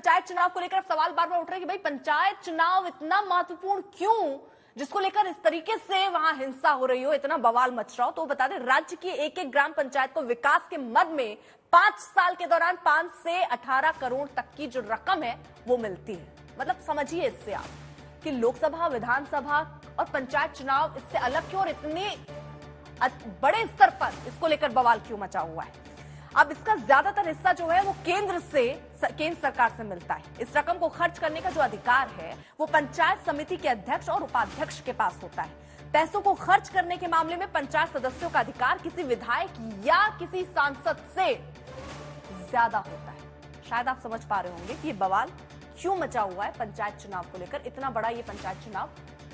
पंचायत चुनाव को लेकर सवाल बार बार उठ रहे हैं कि भाई पंचायत चुनाव इतना महत्वपूर्ण क्यों, जिसको लेकर इस तरीके से वहां हिंसा हो रही हो, इतना बवाल मच रहा हो। तो बता दें, राज्य की एक एक ग्राम पंचायत को विकास के मद में 5 साल के दौरान 5 से 18 करोड़ तक की जो रकम है वो मिलती है। मतलब समझिए इससे आप कि लोकसभा, विधानसभा और पंचायत चुनाव इससे अलग क्यों और इतने बड़े स्तर पर इसको लेकर बवाल क्यों मचा हुआ है। अब इसका ज्यादातर हिस्सा जो है वो केंद्र सरकार से मिलता है। इस रकम को खर्च करने का जो अधिकार है वो पंचायत समिति के अध्यक्ष और उपाध्यक्ष के पास होता है। पैसों को खर्च करने के मामले में पंचायत सदस्यों का अधिकार किसी विधायक या किसी सांसद से ज्यादा होता है। शायद आप समझ पा रहे होंगे कि ये बवाल क्यों मचा हुआ है पंचायत चुनाव को लेकर, इतना बड़ा ये पंचायत चुनाव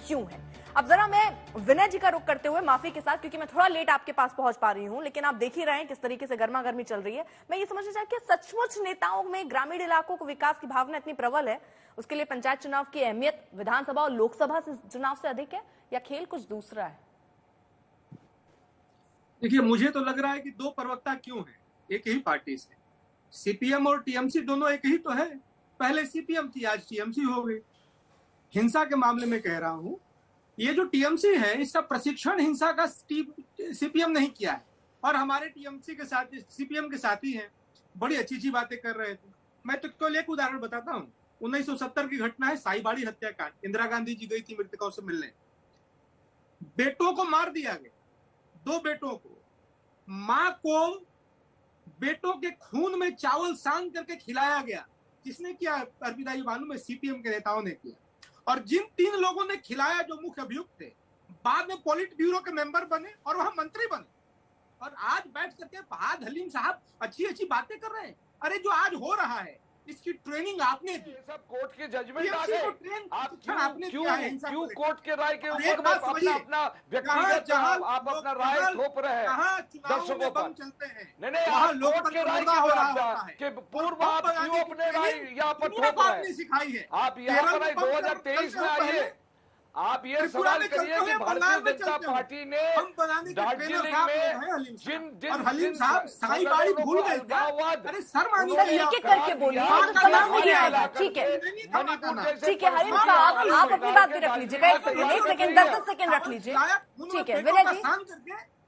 क्यों है। अब जरा मैं विनय जी का रुख करते हुए माफी के साथ, क्योंकि मैं थोड़ा लेट आपके पास पहुंच पा रही हूं, लेकिन आप देख ही रहे हैं किस तरीके से गर्मा गर्मी चल रही है। मैं ये समझना चाहती हूं कि सचमुच नेताओं में ग्रामीण इलाकों को विकास की भावना इतनी प्रबल है, उसके लिए पंचायत चुनाव की अहमियत विधानसभा और लोकसभा से चुनाव से अधिक है, या खेल कुछ दूसरा है? देखिए, मुझे तो लग रहा है कि 2 प्रवक्ता क्यों हैं एक ही पार्टी से। सीपीएम और टीएमसी दोनों एक ही तो है। पहले सीपीएम थी, आज टीएमसी हो गई। हिंसा के मामले में कह रहा हूं, ये जो टीएमसी है इसका प्रशिक्षण हिंसा का सीपीएम नहीं किया है, और हमारे टीएमसी के साथ सीपीएम के साथी हैं, बड़ी अच्छी अच्छी बातें कर रहे थे। मैं तो केवल एक उदाहरण बताता हूँ। 1970 की घटना है, साईबाड़ी हत्याकांड। इंदिरा गांधी जी गई थी मृतकों से मिलने, बेटों को मार दिया गया, 2 बेटों को। मां को बेटों के खून में चावल सान करके खिलाया गया। किसने किया? अर्पिता जी मालूम है, सीपीएम के नेताओं ने किया। और जिन 3 लोगों ने खिलाया, जो मुख्य अभियुक्त थे, बाद में पॉलिट ब्यूरो के मेंबर बने और वहां मंत्री बने, और आज बैठ करके फहाद हलीम साहब अच्छी अच्छी बातें कर रहे हैं। अरे जो आज हो रहा है इसकी ट्रेनिंग आपने दी। सब कोर्ट के जजमेंट आ गए। आप क्यों कोर्ट के राय के ऊपर अपना व्यक्तिगत आप अपना राय थोप रहे हैं दर्शकों पर? नहीं, आप कोर्ट के राय के पूर्व आप क्यों अपने राय यहाँ पर थोप रहे हैं? आप यहाँ पर 2023 में आइए, आप ये सवाल करिए कि भारतीय जनता पार्टी ने दार्जिलिंग में जिन हलीम साहब साईबाड़ी भूल गए, अरे एक करके बोलिए, ठीक है ठीक है। हलीम साहब आप अपनी बात भी रख लीजिएगा, 1 सेकंड 10 सेकंड रख लीजिए, ठीक है विनय जी।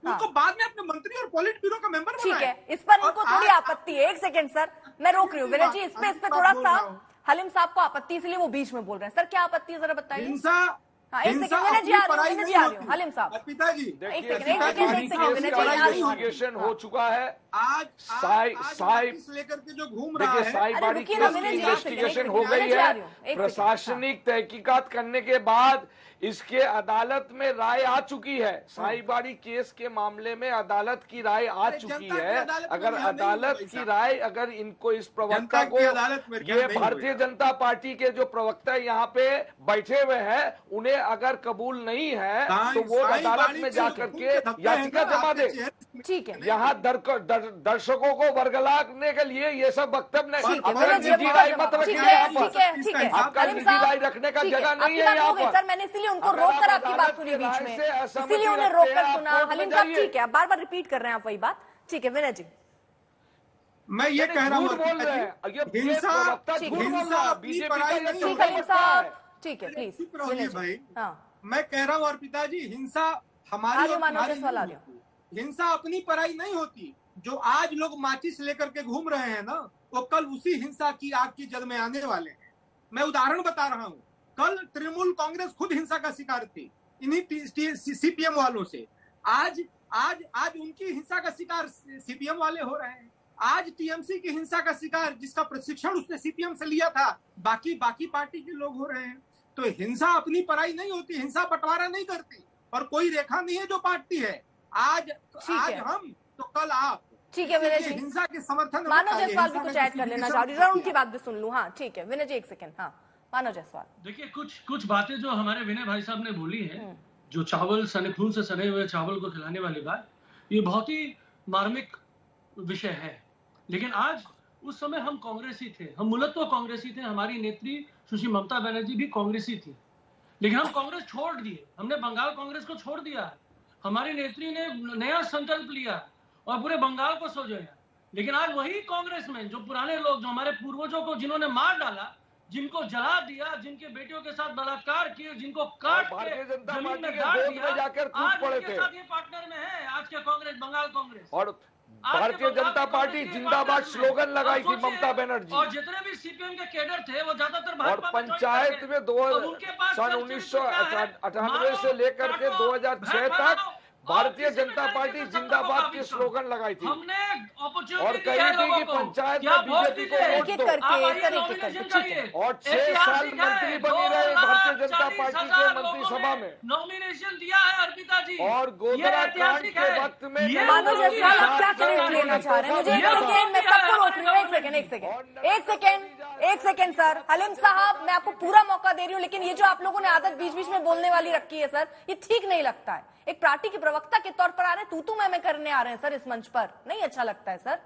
उनको बाद में अपने मंत्री और पॉलिट ब्यूरो का मेंबर ठीक है, इस पर इनको थोड़ी आपत्ति है। 1 सेकंड सर, मैं रोक रही हूँ विनय जी, इस पे थोड़ा सा हलीम साहब को आपत्ति, इसलिए वो बीच में बोल रहे हैं। सर क्या आपत्ति है जरा बताइए। हलीम साहब, पिताजी इन्वेस्टिगेशन हो चुका है, आज लेकर के जो घूम रहा है, साईबाड़ी केस की इन्वेस्टिगेशन हो गई है। प्रशासनिक तहकीकात करने के बाद इसके अदालत में राय आ चुकी है। साईबाड़ी केस के मामले में अदालत की राय आ चुकी है। अगर अदालत की राय, अगर इनको इस प्रवक्ता को, ये भारतीय जनता पार्टी के जो प्रवक्ता यहाँ पे बैठे हुए हैं, उन्हें अगर कबूल नहीं है तो वो अदालत में जाकर के याचिका जमा दे। ठीक है, यहाँ दर्शकों को वर्गलाने के लिए ये सब वक्तव्य नहीं। अपना निजी राय मत रखिए, आपका निजी राय रखने का जगह नहीं है यहाँ पर। सर मैंने इसलिए उनको रोक कर आपकी बात सुनी बीच में, इसीलिए उन्हें रोक कर सुना। हलीम साहब ठीक है, बार बार रिपीट कर रहे हैं आप वही बात। ठीक है विनय जी, मैं ये कह रहा हूँ, बोल रहे हैं ठीक है प्लीज भाई। मैं कह रहा हूँ, और पिताजी हिंसा हमारी हिंसा अपनी पराई नहीं होती। जो आज लोग माचिस लेकर के घूम रहे हैं ना, वो कल उसी हिंसा की आग की जद में आने वाले हैं। मैं उदाहरण बता रहा हूँ, कल तृणमूल कांग्रेस खुद हिंसा का शिकार थी इन्हीं सीपीएम वालों से। आज उनकी हिंसा का शिकार सीपीएम वाले हो रहे हैं। आज टीएमसी की हिंसा का शिकार, जिसका प्रशिक्षण उसने सीपीएम से लिया था, बाकी पार्टी के लोग हो रहे हैं। तो हिंसा अपनी पराई नहीं होती, हिंसा बंटवारा नहीं करती, और कोई रेखा नहीं है जो पार्टी है। आज हम तो कल आप। ठीक है विनय जी, हिंसा के समर्थन मानव जायसवाल भी कुछ ऐड कर लेना चाह रही है, उनकी बात भी सुन लूं। हाँ ठीक है विनय जी, 1 सेकंड। हाँ मानव जायसवाल, देखिए कुछ बातें जो हमारे विनय भाई साहब ने बोली है, जो चावल खून से सने हुए चावल को खिलाने वाली बात, ये बहुत ही मार्मिक विषय है। लेकिन आज उस समय हम कांग्रेसी थे, हम मूलतः कांग्रेसी थे। हमारी नेत्री सुश्री ममता बनर्जी भी कांग्रेसी थी, लेकिन हम कांग्रेस छोड़ दिए। हमने बंगाल कांग्रेस को छोड़ दिया। हमारी नेत्री ने नया संकल्प लिया और पूरे बंगाल को सजाया लेकिन आज वही कांग्रेस में जो पुराने लोग, जो हमारे पूर्वजों को जिन्होंने मार डाला, जिनको जला दिया, जिनके बेटियों के साथ बलात्कार किए, जिनको काट के जमीन में गाड़ दिया, जाकर आज पड़े उनके थे। साथ ये पार्टनर में है आज के कांग्रेस, बंगाल कांग्रेस। और भारतीय जनता पार्टी जिंदाबाद स्लोगन लगाई थी ममता बनर्जी। और जितने भी सीपीएम के कैडर थे वो ज्यादातर और भाजपा पंचायत में सन 1998 से लेकर के 2006 तक भारतीय जनता पार्टी जिंदाबाद की स्लोगन लगाई थी हमने और कही थी कि पंचायत में बीजेपी को वोट दो। और 6 साल मंत्री बनी रहे भारतीय जनता पार्टी के मंत्रिसभा में। नॉमिनेशन दिया है अर्पिता जी। और गोधरा कांड के वक्त में मानो जायसवाल आप क्या क्रेडिट लेना चाह रहे हैं? मुझे एक सेकेंड, मैं सबको रोक रही हूँ। एक सेकेंड सर। हलीम साहब, मैं आपको पूरा मौका दे रही हूँ, लेकिन ये जो आप लोगों ने आदत बीच बीच में बोलने वाली रखी है सर, ये ठीक नहीं लगता है। एक पार्टी के प्रवक्ता के तौर पर आ रहे हैं, तू मैं करने आ रहे हैं सर इस मंच पर, नहीं अच्छा लगता है सर।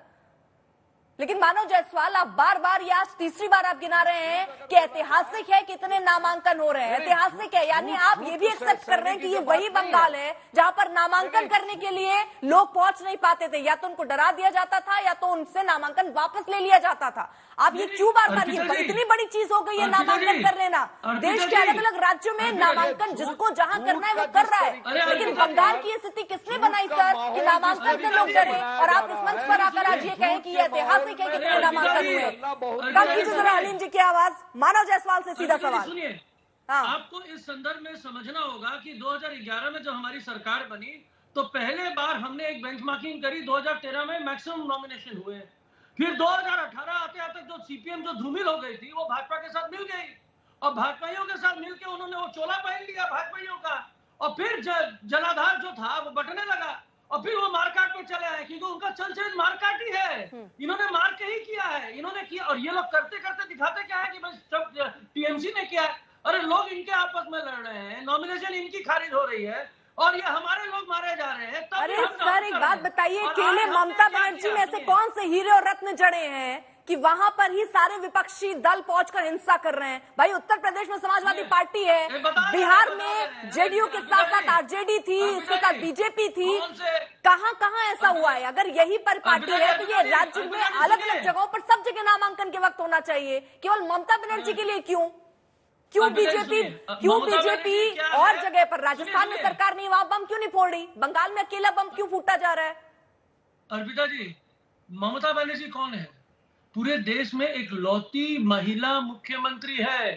लेकिन मानव जायसवाल, आप बार बार, ये आज तीसरी बार आप गिना रहे हैं कि ऐतिहासिक है, कितने नामांकन हो रहे हैं, ऐतिहासिक है, यानी आप ये भी एक्सेप्ट कर रहे हैं कि ये वही बंगाल है जहां पर नामांकन करने के लिए लोग पहुंच नहीं पाते थे, या तो उनको डरा दिया जाता था या तो उनसे नामांकन वापस ले लिया जाता था। आप ये क्यों बार बार, ये इतनी बड़ी चीज हो गई है नामांकन कर लेना। देश के अलग अलग राज्यों में नामांकन जिसको जहां करना है वो कर रहा है, लेकिन बंगाल की स्थिति किसने बनाई सर कि नामांकन से लोग डरे? और आप इस मंच पर आकर आज ये कहें कि ये ऐतिहासिक है, कितने नामांकन हुए। कम कीजिए जरा हलीम जी की आवाज। मानव जायसवाल से सीधा सवाल। सुनिए, आपको इस संदर्भ में समझना होगा कि 2011 में जब हमारी सरकार बनी तो पहले बार हमने एक बेंचमार्किंग करी, 2013 में मैक्सिमम नॉमिनेशन हुए। फिर 2018 आते आते जो सीपीएम जो धूमिल हो गई थी वो भाजपा के साथ मिल गई, और भाजपाइयों के साथ मिलकर उन्होंने वो चोला पहन लिया भाजपाइयों का, और फिर जलाधार जो था वो बटने लगा, और फिर वो मारकाट पे चले आए, क्योंकि उनका चलचेल मारकाट ही है। इन्होंने मार के ही किया है, इन्होंने किया। और ये लोग करते करते दिखाते क्या है कि बस टीएमसी ने किया है। अरे लोग इनके आपस में लड़ रहे हैं, नॉमिनेशन इनकी खारिज हो रही है, और ये हमारे लोग मारे जा रहे हैं। अरे सर एक बात बताइए, अकेले ममता बनर्जी में ऐसे कौन से हीरे और रत्न जड़े हैं कि वहां पर ही सारे विपक्षी दल पहुंचकर हिंसा कर रहे हैं? भाई उत्तर प्रदेश में समाजवादी पार्टी है, बिहार में जेडीयू के साथ साथ आरजेडी थी, उसके साथ बीजेपी थी, कहां कहां ऐसा हुआ है? अगर यही पर पार्टी है तो ये राज्य में अलग अलग जगहों पर सब जगह नामांकन के वक्त होना चाहिए, केवल ममता बनर्जी के लिए क्यों बीजेपी और जगह पर? राजस्थान में सरकार नहीं, वहां बम क्यों नहीं फोड़ रही? बंगाल में अकेला बम क्यों फूटा जा रहा है? अर्पिता जी, ममता बनर्जी कौन है? पूरे देश में एक लौती महिला मुख्यमंत्री है,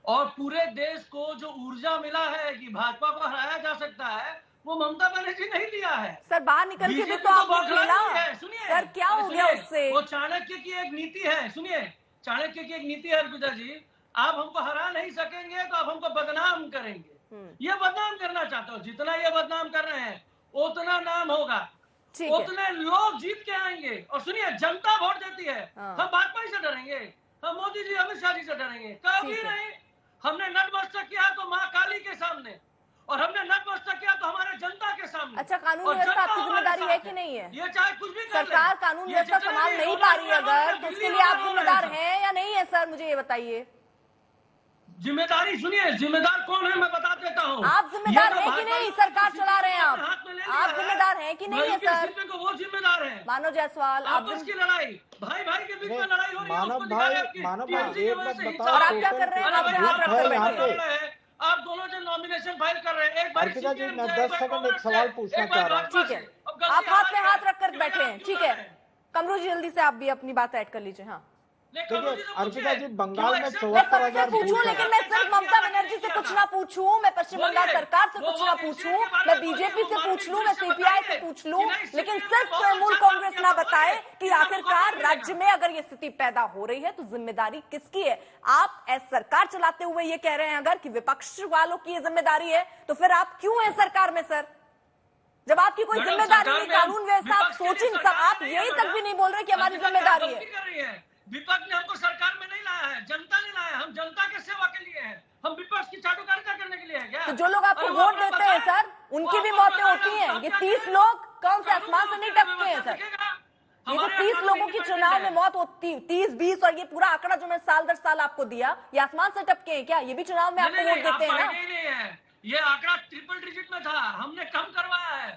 और पूरे देश को जो ऊर्जा मिला है कि भाजपा को हराया जा सकता है, वो ममता बनर्जी नहीं दिया है। सर बाहर निकल के भी तो आप खेला। सर क्या हो गया उससे? वो चाणक्य की एक नीति है, सुनिए, चाणक्य की एक नीति है अर्पिता जी, आप हमको हरा नहीं सकेंगे तो आप हमको बदनाम करेंगे। ये बदनाम करना चाहते हो, जितना ये बदनाम कर रहे हैं उतना नाम होगा, उतने लोग जीत के आएंगे। और सुनिए, जनता वोट देती है, हम भाजपा ही से डरेंगे? हम मोदी जी, अमित शाह जी से डरेंगे? कभी नहीं। हमने नतमस्तक किया तो माँ काली के सामने, और हमने नतमस्तक किया तो हमारे जनता के सामने। अच्छा, कानून व्यवस्था आपकी जिम्मेदारी है कि नहीं है? ये चाहे कुछ भी सरकार कानून व्यवस्था संभाल नहीं पा रही है अगर, तो इसके लिए आप जिम्मेदार हैं या नहीं है? सर मुझे ये बताइए। जिम्मेदारी सुनिए, जिम्मेदार कौन है मैं बता देता हूँ। आप जिम्मेदार हैं कि नहीं? सरकार चला रहे हैं आप जिम्मेदार हैं कि नहीं है सर? वो जिम्मेदार है। मानव जायसवाल, आपस की लड़ाई, भाई भाई के बीच में लड़ाई हो रही है, मानव भाई एक बात बताओ, और आप क्या कर रहे हैं? आप हाथ रखकर बैठे हैं। आप दोनों जो नॉमिनेशन फाइल कर रहे हैं, एक बार अर्पिता जी मैं 10 सेकंड एक सवाल पूछना चाह रहा हूँ। ठीक है, आप हाथ में हाथ रखकर बैठे हैं, ठीक है। कमरू जी जल्दी से आप भी अपनी बात ऐड कर लीजिए। हाँ देखिए अर्पिता जी, बंगाल में 74,000 पूछूं, लेकिन मैं सिर्फ ममता बनर्जी से कुछ ना पूछूं, मैं पश्चिम बंगाल सरकार से कुछ ना पूछूं, मैं बीजेपी से पूछ लूं, मैं सीपीआई से पूछ लूं, लेकिन सिर्फ तृणमूल कांग्रेस ना बताए कि आखिरकार राज्य में अगर ये स्थिति पैदा हो रही है तो जिम्मेदारी किसकी है? आप सरकार चलाते हुए ये कह रहे हैं अगर कि विपक्ष वालों की ये जिम्मेदारी है, तो फिर आप क्यों हैं सरकार में सर? जब आपकी कोई जिम्मेदारी नहीं, कानून व्यवस्था आप सोचिए, आप यही तक भी नहीं बोल रहे कि हमारी जिम्मेदारी है। विपक्ष ने हमको सरकार में नहीं लाया है, जनता ने लाया है, हम जनता के सेवा के लिए हैं, हम विपक्ष की चाटुकारिता करने के लिए है क्या? तो जो लोग आपको वोट देते हैं सर, उनकी भी मौतें होती हैं। ये 30 लोग कौन से आसमान से नहीं टपके हैं सर? ये जो 30 लोगों की चुनाव में मौत होती, 30, 20 और ये पूरा आंकड़ा जो मैं साल दर साल आपको दिया, ये आसमान से टपके हैं क्या? ये भी चुनाव में आपको वोट देते हैं ना? ये आंकड़ा ट्रिपल डिजिट में था, हमने कम करवाया है।